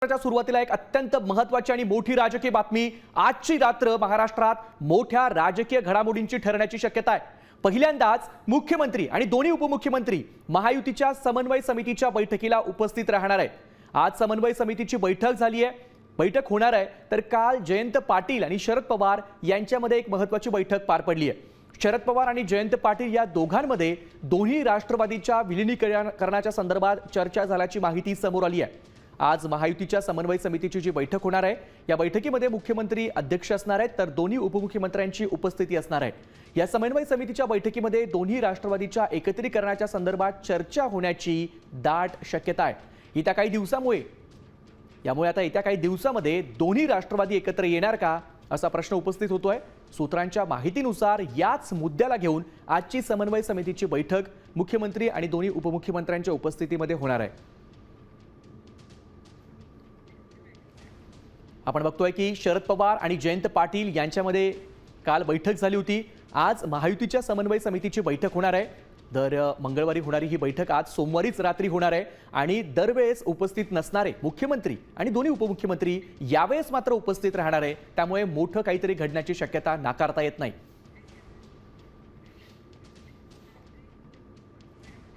च्या सुरुवातीला एक अत्यंत महत्त्वाची आणि मोठी राजकीय बातमी। आजची रात्र महाराष्ट्रात मोठ्या राजकीय घडामोडींची ठरण्याची शक्यता आहे। पहिल्यांदाच मुख्यमंत्री आणि दोन्ही उपमुख्यमंत्री महायुतीच्या समन्वय समितीच्या बैठकीला उपस्थित राहणार आहेत। आज समन्वय समितीची बैठक झाली आहे, बैठक होणार आहे। तर काल जयंत पाटील आणि शरद पवार यांच्यामध्ये एक महत्त्वाची बैठक पार पडली आहे। शरद पवार आणि जयंत पाटील या दोघांमध्ये दोन्ही राष्ट्रवादीच्या विलीनीकरणाच्या संदर्भात चर्चा झाल्याची माहिती समोर आली आहे। आज महायुतीच्या समन्वय समितीची जी बैठक होणार आहे, या बैठकीमध्ये मुख्यमंत्री अध्यक्ष असणार आहेत, तर दोन्ही उपमुख्यमंत्र्यांची उपस्थिती असणार आहे। या समन्वय समितीच्या बैठकीमध्ये दोन्ही राष्ट्रवादीच्या एकत्रीकरणाच्या संदर्भात चर्चा होण्याची दाट शक्यता आहे। येत्या काही दिवसामध्ये दोन्ही राष्ट्रवादी एकत्र येणार का, असा प्रश्न उपस्थित होतोय। सूत्रांच्या माहितीनुसार याच मुद्द्याला घेऊन आजची समन्वय समितीची बैठक मुख्यमंत्री आणि दोन्ही उपमुख्यमंत्र्यांच्या उपस्थितीमध्ये होणार आहे। आपण बघतोय की शरद पवार आणि जयंत पाटील यांच्यामध्ये काल बैठक झाली होती। आज महायुतीच्या समन्वय समितीची बैठक होणार आहे। दर मंगळवारी होणारी ही बैठक आज सोमवारीच रात्री होणार आहे आणि दरवेळेस उपस्थित नसणारे मुख्यमंत्री आणि दोन्ही उपमुख्यमंत्री यावेळेस मात्र उपस्थित राहणार आहे। त्यामुळे मोठं काहीतरी घडण्याची शक्यता नाकारता येत नाही।